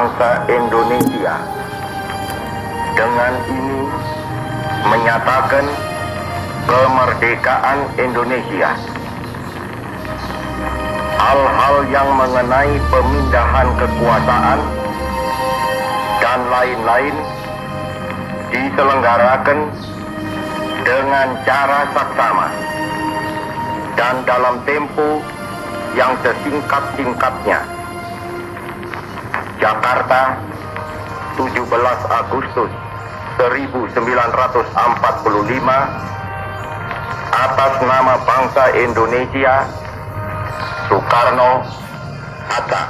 bangsa Indonesia dengan ini menyatakan kemerdekaan Indonesia. Hal-hal yang mengenai pemindahan kekuasaan dan lain-lain diselenggarakan dengan cara saksama dan dalam tempo yang sesingkat-singkatnya. Jakarta, 17 Agustus 1945, atas nama bangsa Indonesia, Soekarno-Hatta.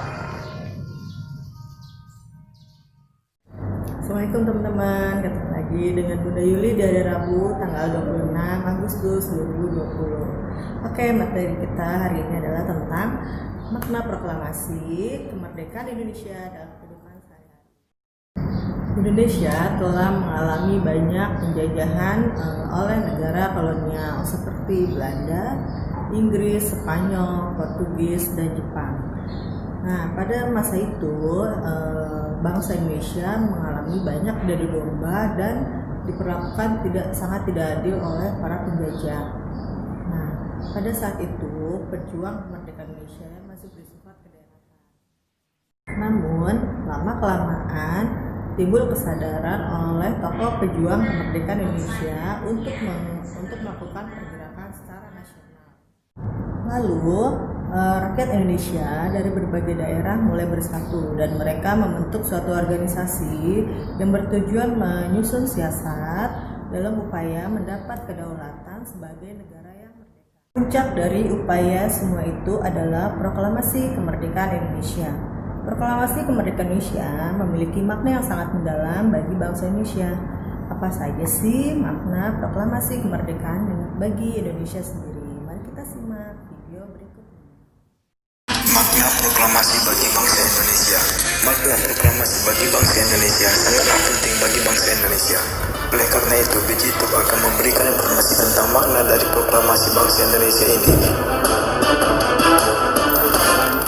Assalamualaikum teman-teman, ketemu lagi dengan Bunda Yuli di hari Rabu tanggal 26 Agustus 2020. Oke, materi kita hari ini adalah tentang makna proklamasi kemerdekaan Indonesia dalam kehidupan sehari-hari. Indonesia telah mengalami banyak penjajahan oleh negara kolonial seperti Belanda, Inggris, Spanyol, Portugis, dan Jepang. Nah, pada masa itu bangsa Indonesia mengalami banyak dari domba dan diperlakukan sangat tidak adil oleh para penjajah. Nah, pada saat itu pejuang kemerdekaan Indonesia masih bersifat kedaerahan. Namun, lama-kelamaan timbul kesadaran oleh tokoh pejuang kemerdekaan Indonesia untuk melakukan pergerakan secara nasional. Lalu, rakyat Indonesia dari berbagai daerah mulai bersatu dan mereka membentuk suatu organisasi yang bertujuan menyusun siasat dalam upaya mendapat kedaulatan sebagai negara yang merdeka. Puncak dari upaya semua itu adalah Proklamasi Kemerdekaan Indonesia. Proklamasi Kemerdekaan Indonesia memiliki makna yang sangat mendalam bagi bangsa Indonesia. Apa saja sih makna Proklamasi Kemerdekaan bagi Indonesia sendiri? Mari kita simak video berikut. Makna proklamasi bagi bangsa Indonesia. Makna proklamasi bagi bangsa Indonesia sangatlah penting bagi bangsa Indonesia. Oleh karena itu, Bijituk akan memberikan informasi tentang makna dari proklamasi bangsa Indonesia ini.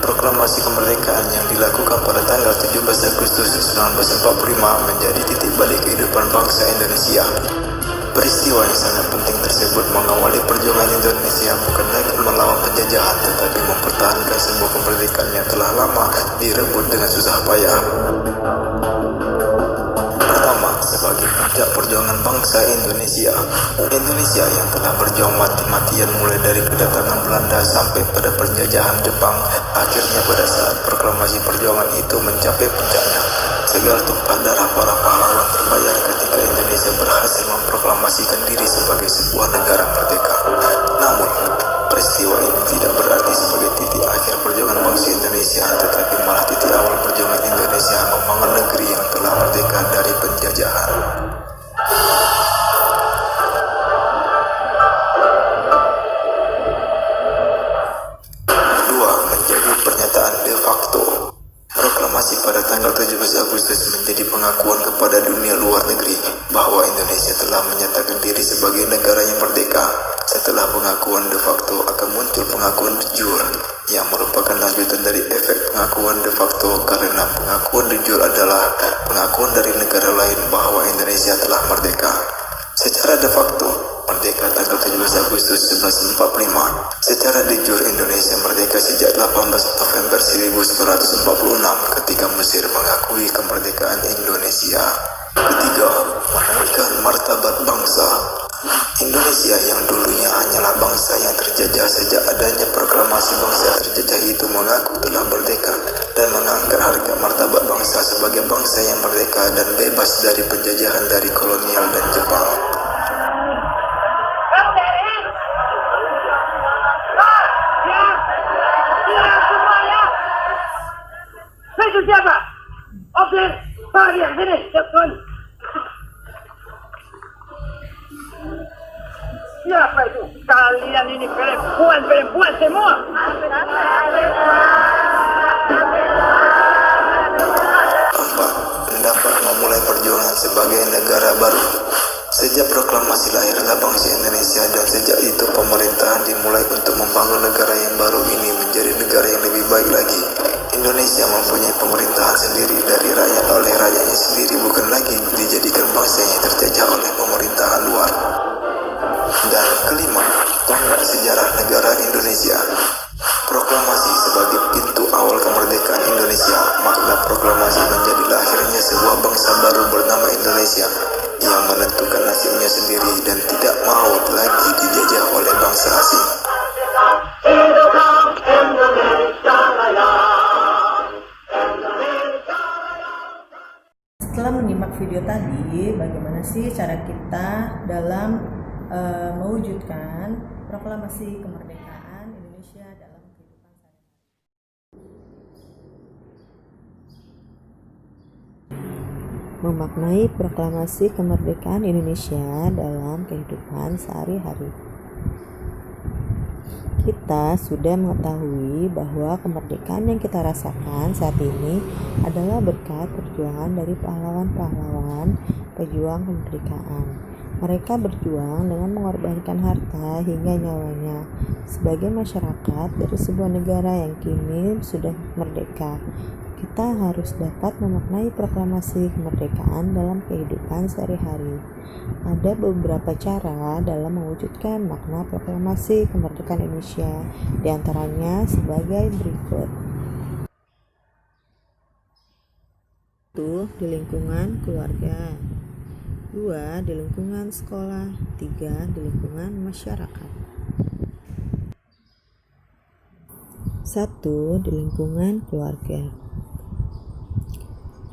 Proklamasi kemerdekaan yang dilakukan pada tanggal 17 Agustus 1945 menjadi titik balik kehidupan bangsa Indonesia. Peristiwa yang sangat penting tersebut mengawali perjuangan Indonesia bukan lagi melawan penjajahan, tetapi mempertahankan sebuah kemerdekaan yang telah lama direbut dengan susah payah. Pertama, sebagai puncak perjuangan bangsa Indonesia yang telah berjuang mati-matian mulai dari kedatangan Belanda sampai pada penjajahan Jepang, akhirnya pada saat proklamasi perjuangan itu mencapai puncaknya. Segala tumpah darah para pahlawan terbayar ketika Indonesia berhasil memproklamasikan diri sebagai sebuah negara merdeka. Namun, peristiwa ini tidak berarti sebagai titik akhir perjuangan bangsa Indonesia, tetapi malah titik awal perjuangan Indonesia membangun negeri yang telah merdeka dari penjajahan. Kedua, menjadi pernyataan de facto. Proklamasi pada tanggal 17 Agustus menjadi pengakuan kepada dunia luar negeri bahwa Indonesia telah menyatakan diri sebagai negara yang merdeka. Setelah pengakuan de facto akan muncul pengakuan de jure yang merupakan lanjutan dari efek pengakuan de facto, karena pengakuan de jure adalah pengakuan dari negara lain bahwa Indonesia telah merdeka. Secara de facto, merdeka tanggal 17 Agustus 1945. Secara de jure Indonesia merdeka sejak 18 November 1946 ketika Mesir mengakui kemerdekaan Indonesia. Ketiga, menaikkan martabat bangsa. Indonesia yang dulunya hanyalah bangsa yang terjajah, sejak adanya proklamasi bangsa terjajah itu mengaku telah merdeka dan mengangkat harga martabat bangsa sebagai bangsa yang merdeka dan bebas dari penjajahan dari kolonial dan Jepang. Itu siapa? Oke, bagian sini, cepat. Siapa itu? Kalian ini perempuan semua. Keempat, pendapat memulai perjuangan sebagai negara baru. Sejak proklamasi lahirlah bangsa Indonesia dan sejak itu pemerintahan dimulai untuk membangun negara yang baru ini menjadi negara yang lebih baik lagi. Indonesia mempunyai pemerintahan sendiri dari rakyat oleh rakyatnya sendiri, bukan lagi dijadikan bangsa yang terjajah oleh pemerintahan luar. Dan kelima, tonggak sejarah negara Indonesia. Proklamasi sebagai pintu awal kemerdekaan Indonesia. Makna proklamasi menjadi lahirnya sebuah bangsa baru bernama Indonesia yang menentukan nasibnya sendiri dan tidak mau lagi dijajah oleh bangsa asing. Setelah menyimak video tadi, bagaimana sih cara kita dalam mewujudkan proklamasi kemerdekaan Indonesia dalam kehidupan sehari-hari? Memaknai proklamasi kemerdekaan Indonesia dalam kehidupan sehari-hari. Kita sudah mengetahui bahwa kemerdekaan yang kita rasakan saat ini adalah berkat perjuangan dari pahlawan-pahlawan pejuang kemerdekaan. Mereka berjuang dengan mengorbankan harta hingga nyawanya sebagai masyarakat dari sebuah negara yang kini sudah merdeka. Kita harus dapat memaknai proklamasi kemerdekaan dalam kehidupan sehari-hari. Ada beberapa cara dalam mewujudkan makna proklamasi kemerdekaan Indonesia, di antaranya sebagai berikut. 1. Di lingkungan keluarga. 2. Di lingkungan sekolah. 3. Di lingkungan masyarakat. 1. Di lingkungan keluarga.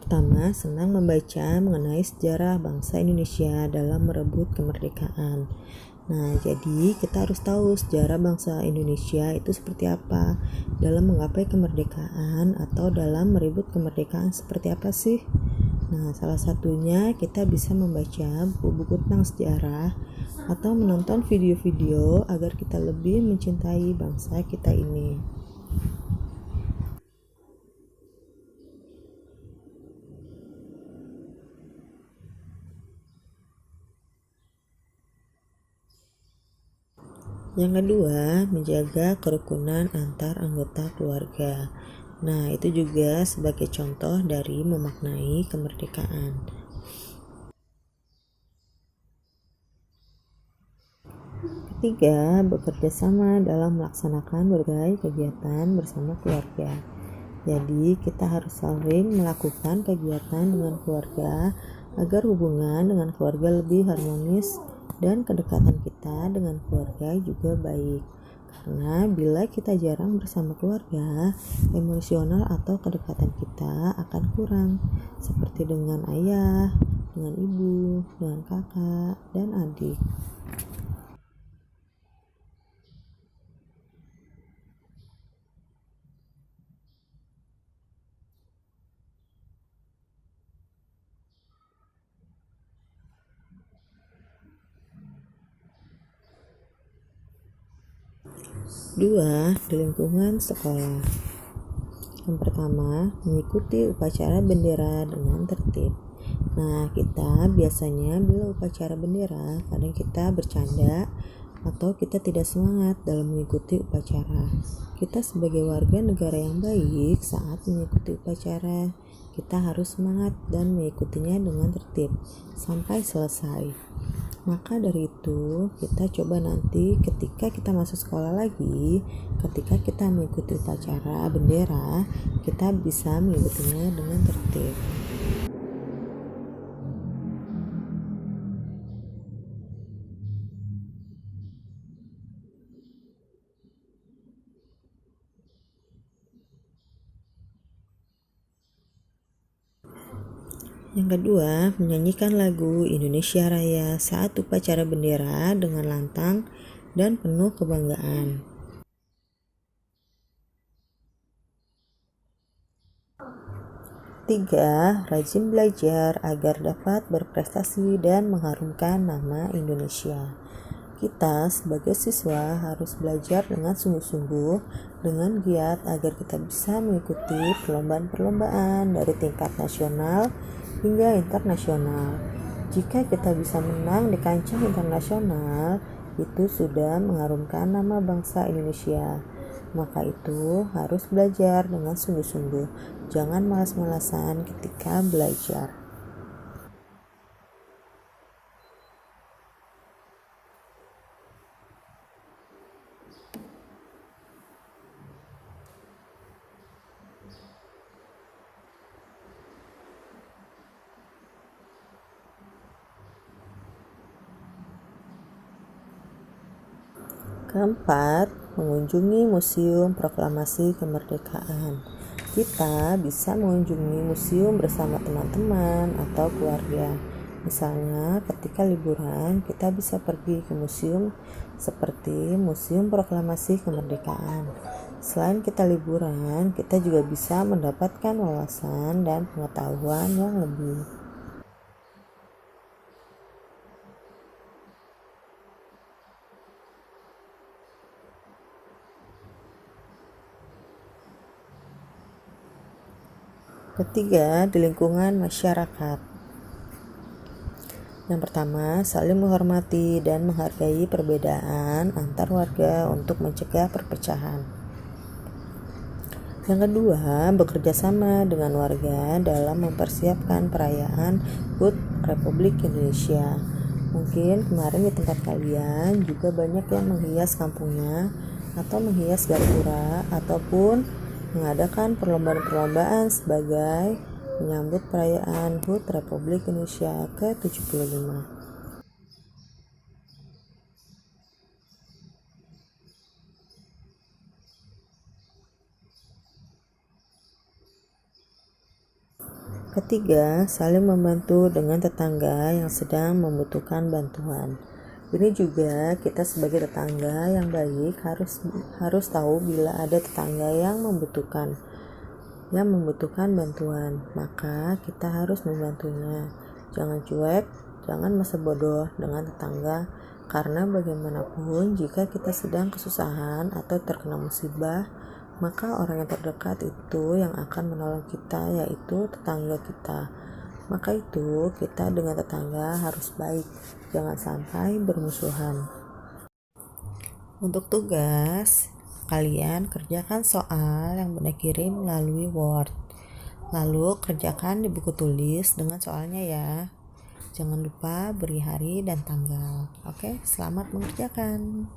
Pertama, senang membaca mengenai sejarah bangsa Indonesia dalam merebut kemerdekaan. Nah, jadi kita harus tahu sejarah bangsa Indonesia itu seperti apa dalam menggapai kemerdekaan atau dalam merebut kemerdekaan seperti apa sih? Nah, salah satunya kita bisa membaca buku-buku tentang sejarah atau menonton video-video agar kita lebih mencintai bangsa kita ini. Yang kedua, menjaga kerukunan antar anggota keluarga. Nah, itu juga sebagai contoh dari memaknai kemerdekaan. Ketiga, bekerja sama dalam melaksanakan berbagai kegiatan bersama keluarga. Jadi, kita harus saling melakukan kegiatan dengan keluarga agar hubungan dengan keluarga lebih harmonis dan kedekatan kita dengan keluarga juga baik. Karena bila kita jarang bersama keluarga, emosional atau kedekatan kita akan kurang, seperti dengan ayah, dengan ibu, dengan kakak, dan adik. Dua, di lingkungan sekolah. Yang pertama, mengikuti upacara bendera dengan tertib. Nah, kita biasanya bila upacara bendera, kadang kita bercanda atau kita tidak semangat dalam mengikuti upacara. Kita sebagai warga negara yang baik saat mengikuti upacara, kita harus semangat dan mengikutinya dengan tertib sampai selesai. Maka dari itu, kita coba nanti ketika kita masuk sekolah lagi, ketika kita mengikuti upacara bendera, kita bisa mengikutinya dengan tertib. Yang kedua, menyanyikan lagu Indonesia Raya saat upacara bendera dengan lantang dan penuh kebanggaan. Tiga, rajin belajar agar dapat berprestasi dan mengharumkan nama Indonesia. Kita sebagai siswa harus belajar dengan sungguh-sungguh, dengan giat agar kita bisa mengikuti perlombaan-perlombaan dari tingkat nasional hingga internasional. Jika kita bisa menang di kancah internasional, itu sudah mengharumkan nama bangsa Indonesia. maka itu harus belajar dengan sungguh-sungguh. Jangan malas-malasan ketika belajar. Keempat, mengunjungi Museum Proklamasi Kemerdekaan. Kita bisa mengunjungi museum bersama teman-teman atau keluarga. Misalnya, ketika liburan, kita bisa pergi ke museum seperti Museum Proklamasi Kemerdekaan. Selain kita liburan, kita juga bisa mendapatkan wawasan dan pengetahuan yang lebih. Ketiga, di lingkungan masyarakat. Yang pertama, saling menghormati dan menghargai perbedaan antar warga untuk mencegah perpecahan. Yang kedua, bekerja sama dengan warga dalam mempersiapkan perayaan HUT Republik Indonesia. Mungkin kemarin di tempat kalian juga banyak yang menghias kampungnya atau menghias gapura ataupun mengadakan perlombaan-perlombaan sebagai menyambut perayaan HUT Republik Indonesia ke-75. Ketiga, saling membantu dengan tetangga yang sedang membutuhkan bantuan. Ini juga kita sebagai tetangga yang baik harus tahu bila ada tetangga yang membutuhkan bantuan, maka kita harus membantunya. Jangan cuek, jangan masa bodoh dengan tetangga, karena bagaimanapun jika kita sedang kesusahan atau terkena musibah, maka orang yang terdekat itu yang akan menolong kita, yaitu tetangga kita. Maka itu kita dengan tetangga harus baik, jangan sampai bermusuhan. Untuk tugas, kalian kerjakan soal yang Bunda kirim melalui Word. Lalu kerjakan di buku tulis dengan soalnya ya. Jangan lupa beri hari dan tanggal. Oke, selamat mengerjakan.